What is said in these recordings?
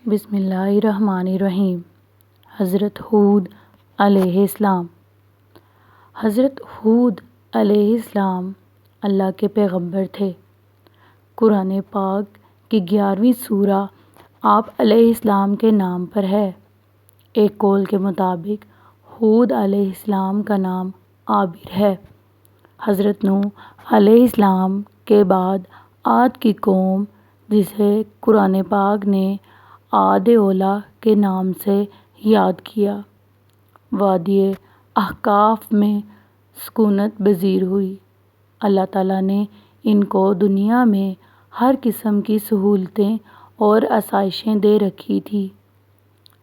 بسم اللہ الرحمن الرحیم۔ حضرت ہود علیہ السلام۔ حضرت ہود علیہ السلام اللہ کے پیغمبر تھے۔ قرآن پاک کی 11ویں سورہ آپ علیہ السلام کے نام پر ہے۔ ایک قول کے مطابق ہود علیہ السلام کا نام عابر ہے۔ حضرت نوح علیہ السلام کے بعد عاد کی قوم، جسے قرآن پاک نے عاد اولیٰ کے نام سے یاد کیا، وادی احقاف میں سکونت پذیر ہوئی۔ اللہ تعالیٰ نے ان کو دنیا میں ہر قسم کی سہولتیں اور آسائشیں دے رکھی تھیں۔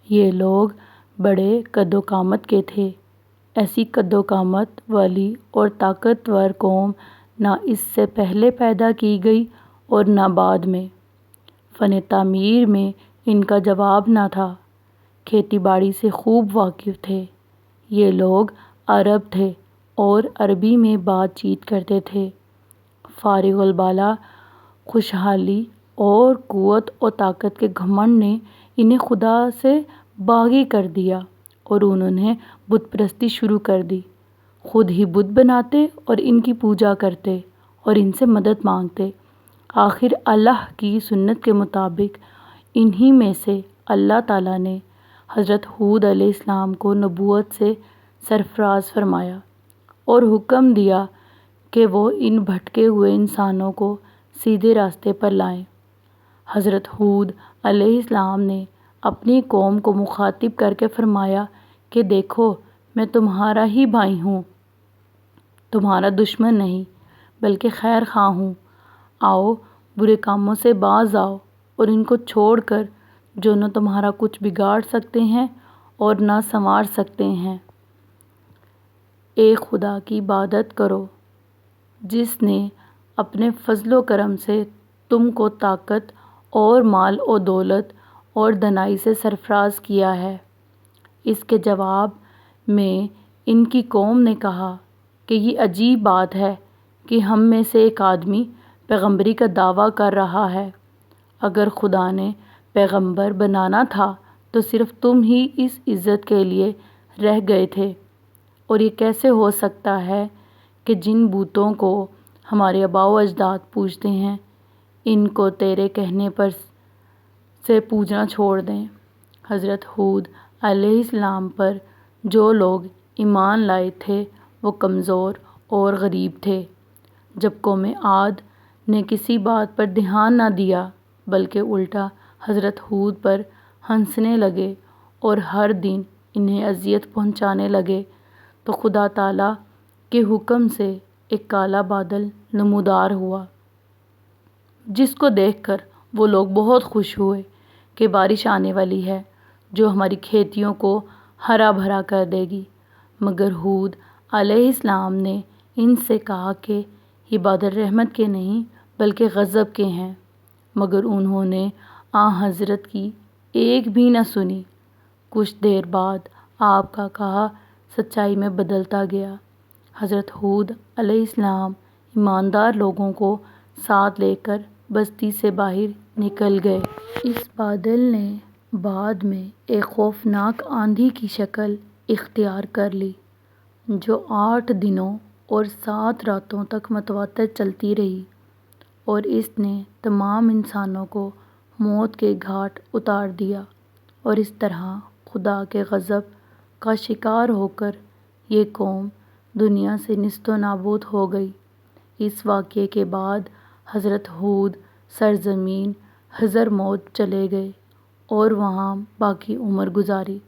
یہ لوگ بڑے قد و قامت کے تھے۔ ایسی قد و قامت والی اور طاقتور قوم نہ اس سے پہلے پیدا کی گئی اور نہ بعد میں۔ فن تعمیر میں ان کا جواب نہ تھا۔ کھیتی باڑی سے خوب واقف تھے۔ یہ لوگ عرب تھے اور عربی میں بات چیت کرتے تھے۔ فارغ البال خوشحالی اور قوت و طاقت کے گھمنڈ نے انہیں خدا سے باغی کر دیا اور انہوں نے بت پرستی شروع کر دی۔ خود ہی بت بناتے اور ان کی پوجا کرتے اور ان سے مدد مانگتے۔ آخر اللہ کی سنت کے مطابق انہی میں سے اللہ تعالیٰ نے حضرت ہود علیہ السلام کو نبوت سے سرفراز فرمایا اور حکم دیا کہ وہ ان بھٹکے ہوئے انسانوں کو سیدھے راستے پر لائیں۔ حضرت ہود علیہ السلام نے اپنی قوم کو مخاطب کر کے فرمایا کہ دیکھو، میں تمہارا ہی بھائی ہوں، تمہارا دشمن نہیں بلکہ خیر خواہ ہوں۔ آؤ، برے کاموں سے باز آؤ اور ان کو چھوڑ کر جو نہ تمہارا کچھ بگاڑ سکتے ہیں اور نہ سنوار سکتے ہیں، ایک خدا کی عبادت کرو جس نے اپنے فضل و کرم سے تم کو طاقت اور مال و دولت اور دانائی سے سرفراز کیا ہے۔ اس کے جواب میں ان کی قوم نے کہا کہ یہ عجیب بات ہے کہ ہم میں سے ایک آدمی پیغمبری کا دعویٰ کر رہا ہے۔ اگر خدا نے پیغمبر بنانا تھا تو صرف تم ہی اس عزت کے لیے رہ گئے تھے، اور یہ کیسے ہو سکتا ہے کہ جن بتوں کو ہمارے آباء و اجداد پوجتے ہیں، ان کو تیرے کہنے پر سے پوجنا چھوڑ دیں۔ حضرت ہود علیہ السلام پر جو لوگ ایمان لائے تھے وہ کمزور اور غریب تھے۔ جب قوم عاد نے کسی بات پر دھیان نہ دیا بلکہ الٹا حضرت ہود پر ہنسنے لگے اور ہر دن انہیں اذیت پہنچانے لگے، تو خدا تعالیٰ کے حکم سے ایک کالا بادل نمودار ہوا، جس کو دیکھ کر وہ لوگ بہت خوش ہوئے کہ بارش آنے والی ہے جو ہماری کھیتیوں کو ہرا بھرا کر دے گی۔ مگر ہود علیہ السلام نے ان سے کہا کہ یہ بادل رحمت کے نہیں بلکہ غضب کے ہیں، مگر انہوں نے حضرت کی ایک بھی نہ سنی۔ کچھ دیر بعد آپ کا کہا سچائی میں بدلتا گیا۔ حضرت ہود علیہ السلام ایماندار لوگوں کو ساتھ لے کر بستی سے باہر نکل گئے۔ اس بادل نے بعد میں ایک خوفناک آندھی کی شکل اختیار کر لی جو 8 دنوں اور 7 راتوں تک متواتر چلتی رہی، اور اس نے تمام انسانوں کو موت کے گھاٹ اتار دیا، اور اس طرح خدا کے غضب کا شکار ہو کر یہ قوم دنیا سے نیست و نابود ہو گئی۔ اس واقعے کے بعد حضرت ہود سرزمین حضرموت چلے گئے اور وہاں باقی عمر گزاری۔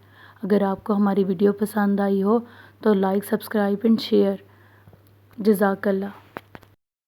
اگر آپ کو ہماری ویڈیو پسند آئی ہو تو لائک، سبسکرائب اینڈ شیئر۔ جزاک اللہ۔